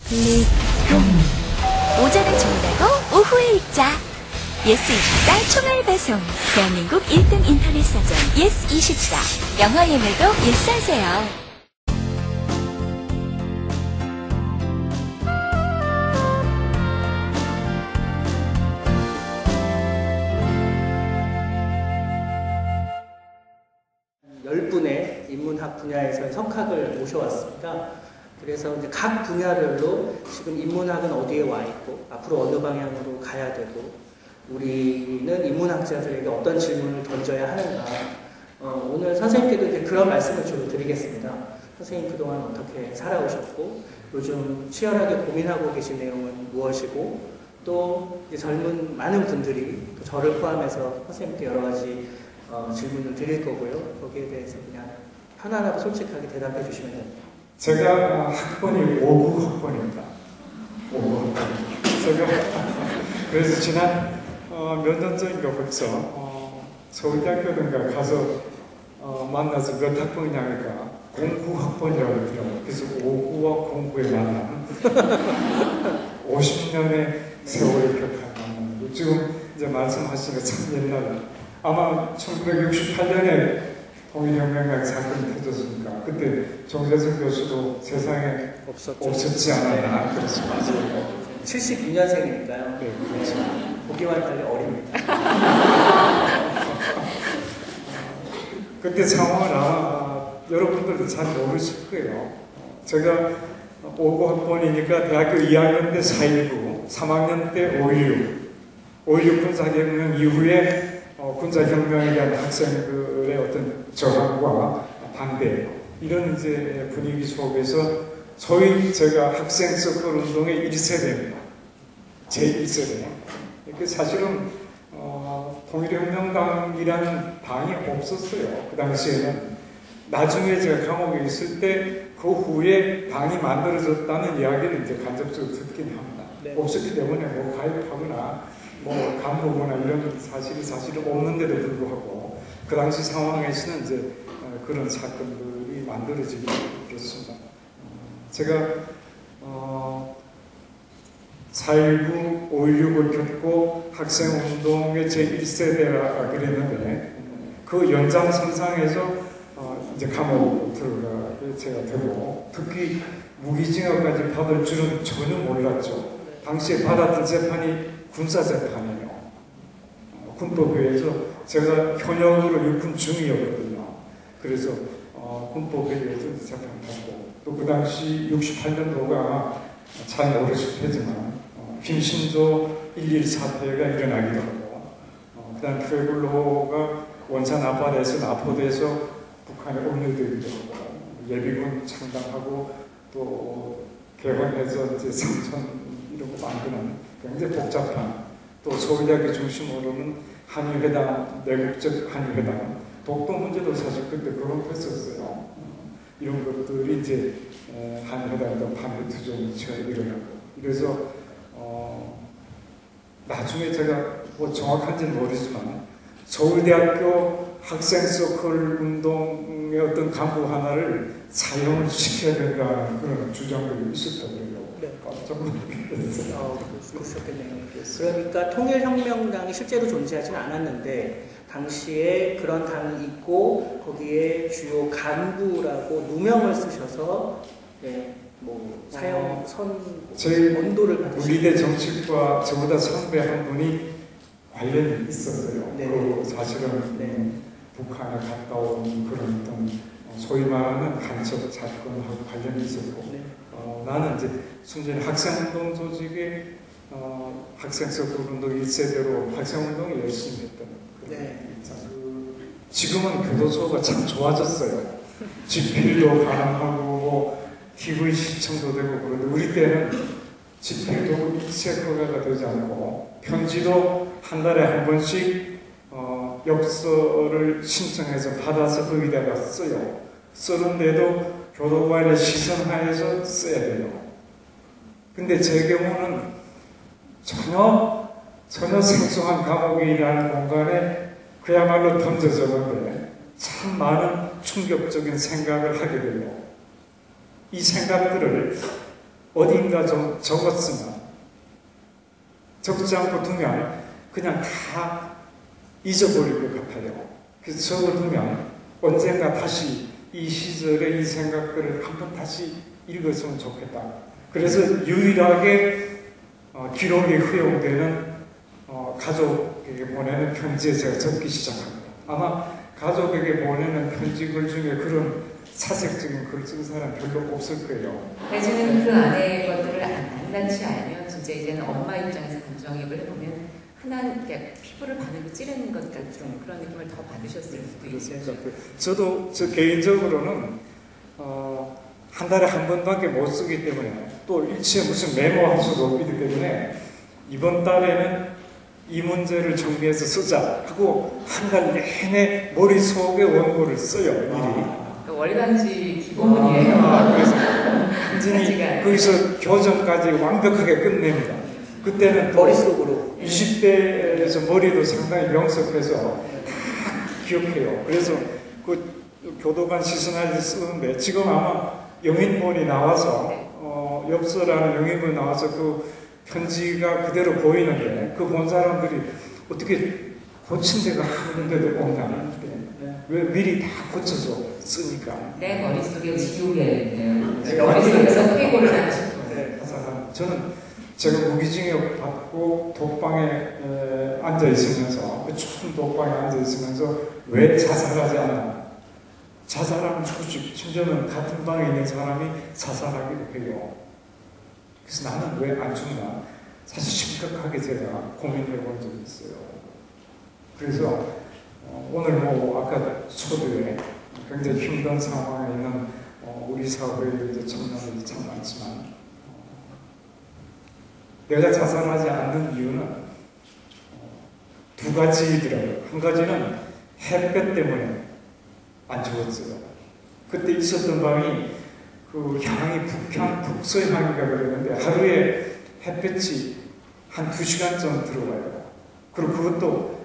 리동. 오전에 주문하고 오후에 읽자. 예스24 총알 배송. 대한민국 1등 인터넷 사전 예스24. 영화 예매도 예스하세요. 분의 인문학 분야에서의 석학을 모셔왔습니다. 그래서 이제 각 분야별로 지금 인문학은 어디에 와 있고 앞으로 어느 방향으로 가야 되고 우리는 인문학자들에게 어떤 질문을 던져야 하는가. 오늘 선생님께도 이제 그런 말씀을 주로 드리겠습니다. 선생님 그동안 어떻게 살아오셨고 요즘 치열하게 고민하고 계신 내용은 무엇이고 또 이제 젊은 많은 분들이 또 저를 포함해서 선생님께 여러 가지 질문을 드릴 거고요. 거기에 대해서 그냥 편안하고 솔직하게 대답해 주시면 됩니다. 제가 학번이 59 학번입니다. 59 학번. 그래서 지난 몇 년 전인가 벌써 서울대학교든가 가서 만나서 몇 학번이냐 하니까 09 학번이라고 그러더라고요. 그래서 59와 09의 만남 50년의 세월을 기억하는 지금 이제 말씀하시니까 참 옛날 아마 1968년에 통일혁명과 사건이 터졌으니까 그때 정재승 교수도 세상에 없었지 않았나. 그렇습니다. 72년생이니까요. 네, 그렇죠. 보기와는 달리 어립니다. 그때 상황을 아마 여러분들도 잘 모르실 거예요. 제가 59학번이니까 대학교 2학년 때 4.19, 3학년 때 5.16 군사혁명 이후에 군사혁명에 대한 학생들의 어떤 저항과 반대 이런 이제 분위기 속에서 소위 제가 학생 서클 운동의 1세대입니다. 제1세대. 사실은 통일혁명당이라는 당이 없었어요. 그 당시에는. 나중에 제가 감옥에 있을 때 그 후에 당이 만들어졌다는 이야기를 이제 간접적으로 듣긴 합니다. 네. 없었기 때문에 뭐 가입하거나 뭐 간부거나 이런 사실이 없는데도 불구하고 그 당시 상황에서는 이제 그런 사건들이 만들어지게 됐습니다. 제가 4.19, 5.16을 겪고 학생운동의 제1세대라 그랬는데 그 연장선상에서 이제 감옥 들어가게 제가 되고 특히 무기징역까지 받을 줄은 전혀 몰랐죠. 당시에 받았던 재판이 군사재판이에요. 군법회에서 제가 현역으로 육군 중이었거든요. 그래서 군법회에서 재판하고 또 그 당시 68년도가 잘 모르실 테지만 김신조 1.1 사태가 일어나기도 하고 그 다음 푸에블로가 원산 압박에서 납포돼서 북한에 옮겨들기도 하고 예비군 창당하고 또 개헌해서 이제 삼천 이런 거 만드는 굉장히 복잡한 또 서울대학교 중심으로는 한일회담, 내국적 한일회담 독도 문제도 사실 그때 거론했었어요. 이런 것들이 이제 한일회담도 반대투쟁이 일어나고 그래서 나중에 제가 뭐 정확한지는 모르지만 서울대학교 학생 서클 운동의 어떤 간부 하나를 사용을 시켜야 된다 그런 주장들이 있었다고요. 네. 깜짝 놀랐어요. 그러셨겠네요. 그러니까 통일혁명당이 실제로 존재하지는 않았는데 당시에 그런 당이 있고 거기에 주요 간부라고 누명을 쓰셔서 뭐 사형 저희 원도를 받으시고 우리대 정치과 저보다 선배 한 분이 관련이 있었어요. 네. 그 사실은 북한에 갔다 온 그런 어떤 소위 말하는 간첩 사건하고 관련이 있었고 나는 이제 순전히 학생운동 조직의 학생서클 운동 1세대로 학생운동을 열심히 했던 지금은 교도소가 참 좋아졌어요. 집필도 가능하고 뭐 TV 시청도 되고 그런데 우리 때는 집필도 일체 허가가 되지 않고 편지도 한 달에 한 번씩 엽서를 신청해서 받아서 거기다가 써요. 쓰는데도 교도관의 시선하에서 써야 돼요. 근데 제 경우는 전혀 생소한 감옥이라는 공간에 그야말로 던져졌는데 참 많은 충격적인 생각을 하게 돼요. 이 생각들을 어딘가 좀 적었으면, 적지 않고 두면 그냥 다 잊어버릴 것 같아요. 그래서 적어두면 언젠가 다시 이 시절의 이 생각들을 한번 다시 읽었으면 좋겠다. 그래서 유일하게 기록이 허용되는 가족에게 보내는 편지에 제가 적기 시작합니다. 아마 가족에게 보내는 편지글 중에 그런 사색적인 글 쓴 사람 별로 없을 거예요. 내지는 그 안에 것들을 낱낱이 알면 진짜 이제는 엄마 입장에서 감정이입을 해보면 하나 이렇게 피부를 바늘로 찌르는 것 같은 그런 느낌을 더 받으셨을 수도 있어요. 저도 저 개인적으로는 한 달에 한 번밖에 못 쓰기 때문에 또 일치에 무슨 메모할 수도 없기 때문에 이번 달에는 이 문제를 정리해서 쓰자 하고 한 달 내내 머릿속에 원고를 써요. 미리. 월간지 기본이에요. 그래서 완전히 거기서 교정까지 완벽하게 끝냅니다. 그때는 머릿속으로 20대에서 머리도 상당히 명석해서 다 기억해요. 그래서 그 교도관 시선할 쓰는데 지금 아마 영인본이 나와서 엽서라는 영인본이 나와서 그 편지가 그대로 보이는데 그 본 사람들이 어떻게 고친 데가 한 군데도 없나. 왜 미리 다 고쳐서 쓰니까. 내 머릿속에 지우개 있네요. 머릿속에서 퇴고를 하고 싶어요. 저는 제가 무기징역 받고 독방에 앉아 있으면서 그 좁은 독방에 앉아 있으면서 왜 자살하지 않나. 자살하면 죽지. 심지어는 같은 방에 있는 사람이 자살하기도 해요. 그래서 나는 왜 안 죽나. 사실 심각하게 제가 고민해 본 적이 있어요. 그래서 오늘 아까 초두에 굉장히 힘든 상황에 있는 우리 사회의 청년들이 참 많지만 내가 자살하지 않는 이유는 두 가지더라고요. 한 가지는 햇볕 때문에 안 죽었어요. 그때 있었던 방이 그 향이 북향, 북서향인가 그러는데 하루에 햇볕이 한 2시간쯤 들어와요. 그리고 그것도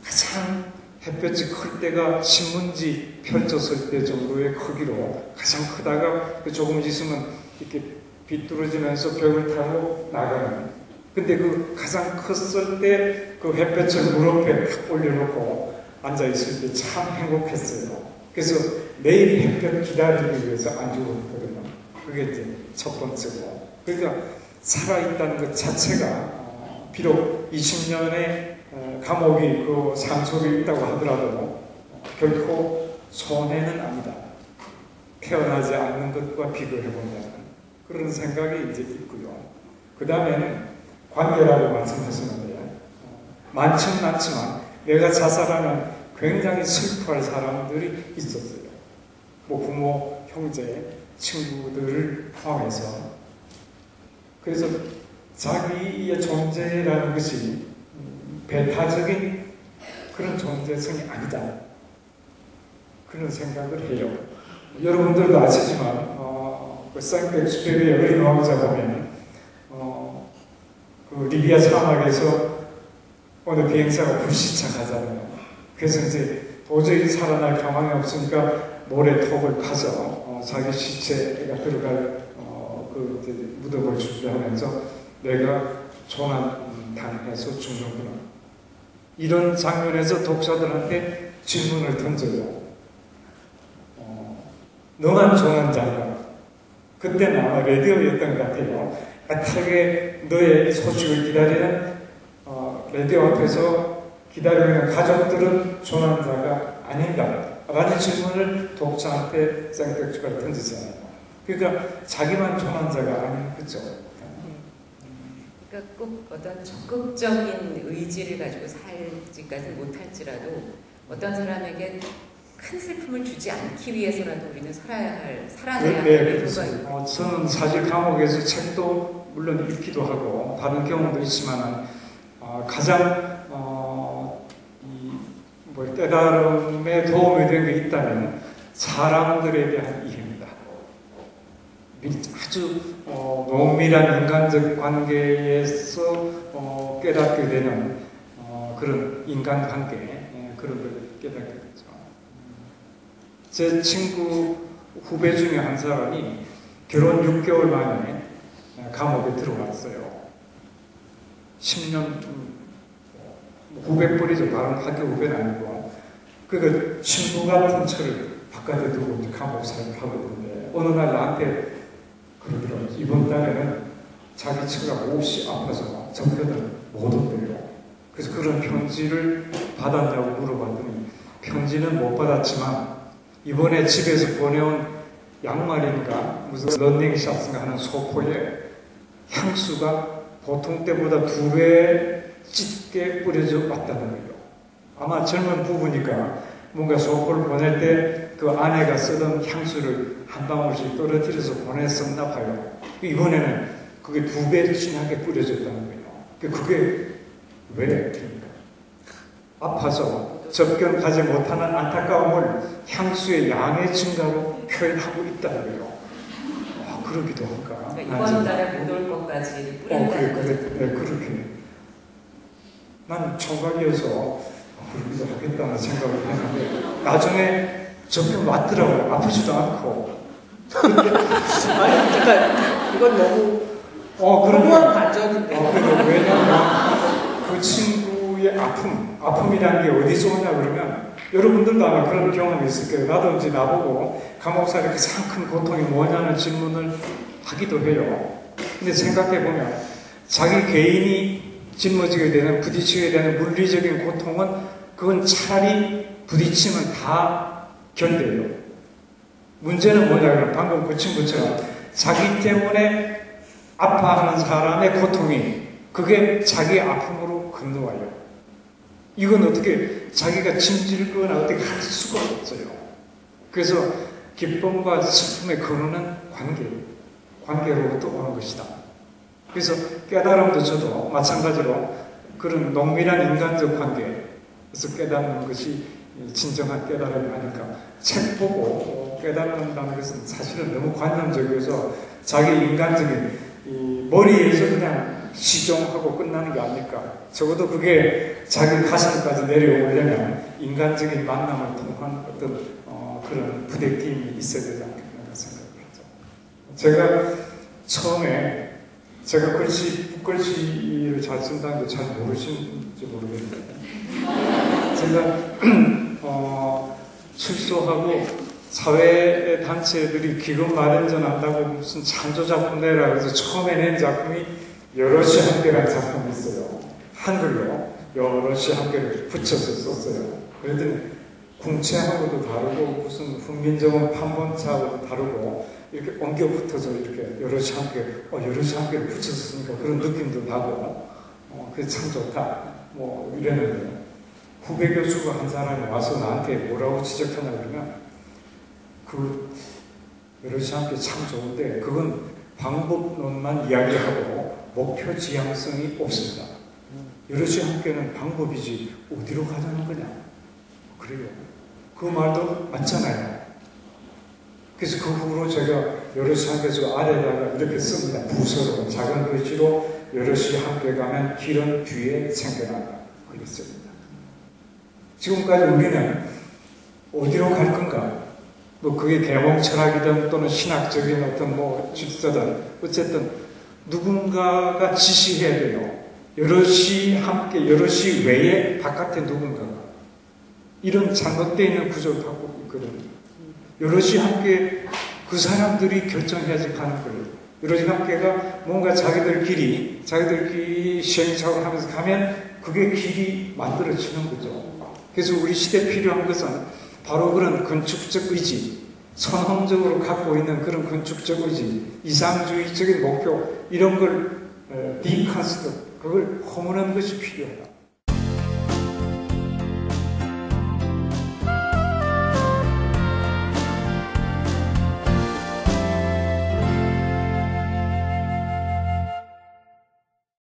가장 햇볕이 클 때가 신문지 펼쳤을 때 정도의 크기로 가장 크다가 조금 있으면 이렇게 비뚤어지면서 벽을 타고 나가는. 근데 그 가장 컸을 때 그 햇볕을 무릎에 탁 올려놓고 앉아있을 때 참 행복했어요. 그래서 매일 햇볕 기다리기 위해서 안 죽었거든요. 그게 이제 첫 번째고. 그러니까 살아있다는 것 자체가 비록 20년의 감옥이 그 상속이 있다고 하더라도 결코 손해는 아니다. 태어나지 않는 것과 비교해본다는 그런 생각이 이제 있고요. 그 다음에는 관계라고 말씀하시는데요. 많지는 않지만 내가 자살하는 굉장히 슬퍼할 사람들이 있었어요. 부모, 형제, 친구들을 포함해서. 그래서 자기의 존재라는 것이 배타적인 그런 존재성이 아니다. 그런 생각을 해요. 여러분들도 아시지만 그 생텍쥐페리의 어린 왕자 보면 그 리비아 사막에서 어느 비행사가 불시착하잖아요. 그래서 이제 도저히 살아날 가망이 없으니까 모래톱을 파서 자기 시체가 들어갈 그 이제 무덤을 준비하면서 내가 조난 당해서 죽는구나. 이런 장면에서 독자들한테 질문을 던져요. 너만 조난자인가? 그때는 아마 라디오였던 것 같아요. 애타게 너의 소식을 기다리는 라디오 앞에서 기다리고 있는 가족들은 조난자가 아닌가? 라는 질문을 독자한테 생텍쥐가 던지잖아요. 그러니까 자기만 조난자가 아닌 거죠. 그러니까 꼭 어떤 적극적인 의지를 가지고 살지까지는 못할지라도 어떤 사람에게 큰 슬픔을 주지 않기 위해서라도 우리는 살아내야 할 이유가 있고. 저는 사실 감옥에서 책도 물론 읽기도 하고 다른 경험도 있지만 가장 깨달음에 도움이 된 게 있다면 사람들에 대한 이해입니다. 아주 농밀한 인간적 관계에서 깨닫게 되는 그런 인간관계 그런 걸 깨닫게 되죠. 제 친구 후배 중에 한 사람이 결혼 6개월 만에 감옥에 들어갔어요. 10년 후배뻘이죠. 다른 학교 후배는 아니고. 그 친구 같은 철을 바깥에 두고 이제 감옥 생활을 하고 있는데 어느 날 나한테 그러더라고요. 이번 달에는 자기 처가 몹시 아파서 접견을 못 온대요. 그래서 그런 편지를 받았냐고 물어봤더니 편지는 못 받았지만 이번에 집에서 보내온 양말인가 무슨 런닝샷인가 하는 소포에 향수가 보통 때보다 2배 짙게 뿌려져 왔다는 거예요. 아마 젊은 부부니까 뭔가 소포를 보낼 때 그 아내가 쓰던 향수를 한 방울씩 떨어뜨려서 보냈었나 봐요. 이번에는 그게 2배 진하게 뿌려졌다는 거예요. 그게 왜 그럽니까? 아파서 접견 가지 못하는 안타까움을 향수의 양의 증가로 표현하고 있다는 거예요. 그러기도 할까? 그러니까 이번 달에 못 올 것까지 뿌린다는 거죠. 네, 그렇게. 난 총각이어서 그러기도 하겠다는 생각을 했는데 나중에 접견 왔더라고요. 아프지도 않고. 아니, 잠깐 이건 너무 허무한 반전인데. 왜냐하면 그 친구의 아픔이라는 게 어디서 오냐 그러면 여러분들도 아마 그런 경험이 있을 거예요. 나도 이제 나보고 감옥살이 가장 큰 고통이 뭐냐는 질문을 하기도 해요. 근데 생각해보면 자기 개인이 짊어지게 되는, 부딪히게 되는 물리적인 고통은 그건 차라리 부딪히면 다 견뎌요. 문제는 뭐냐면 방금 그 친구처럼 자기 때문에 아파하는 사람의 고통이 그게 자기 아픔으로 건너와요. 이건 어떻게 자기가 짐질거나 어떻게 할 수가 없어요. 그래서 기쁨과 슬픔의 근원은 관계로부터 오는 것이다. 그래서 깨달음도 저도 마찬가지로 그런 농밀한 인간적 관계에서 깨닫는 것이 진정한 깨달음이 아닐까. 책 보고 깨닫는다는 것은 사실은 너무 관념적이어서 자기 인간적인 이 머리에서 그냥 시종하고 끝나는 게 아닐까. 적어도 그게 자기 가슴까지 내려오려면 인간적인 만남을 통한 어떤 그런 부대낌이 있어야 되지 않겠나 생각을 하죠. 제가 처음에 제가 붓글씨를 잘 쓴다는 거 잘 모르시는지 모르겠는데 제가 출소하고 사회 단체들이 기금 마련전 한다고 무슨 창조작품 내라 그래서 처음에 낸 작품이 여럿이 함께라는 작품이 있어요. 한글로 여럿이 함께를 붙여서 썼어요. 그랬더니 궁체하고도 다르고 무슨 훈민정음 판본차하고도 다르고 이렇게 엉겨 붙어서 이렇게 여럿이 함께를 붙여서 쓰니까 그런 느낌도 나고 그래서 참 좋다 뭐 이랬는데 후배 교수가 한 사람이 와서 나한테 뭐라고 지적하냐 그러면 그 여럿이 함께 참 좋은데 그건 방법론만 이야기하고 목표 지향성이 없습니다. 여럿이 함께는 방법이지 어디로 가자는 거냐. 그래요. 그 말도 맞잖아요. 그래서 그 후로 제가 여럿이 함께서 아래다가 이렇게 씁니다. 부서로 작은 글씨로 여럿이 함께 가면 길은 뒤에 생겨난다. 그랬습니다. 지금까지 우리는 어디로 갈 건가? 뭐 그게 계몽 철학이든 또는 신학적인 어떤 뭐 질서든 어쨌든 누군가가 지시해야 돼요. 여럿이 함께 여럿이 외에 바깥에 누군가가 이런 잘못되어 있는 구조를 갖고 있거든요. 여럿이 함께 그 사람들이 결정해야지 가는 거예요. 여럿이 함께가 뭔가 자기들끼리 시행착오를 하면서 가면 그게 길이 만들어지는 거죠. 그래서 우리 시대에 필요한 것은 바로 그런 건축적 의지, 선험적으로 갖고 있는 그런 건축적 의지, 이상주의적인 목표 이런 걸 디컨스트 그걸 허무는 것이 필요하다.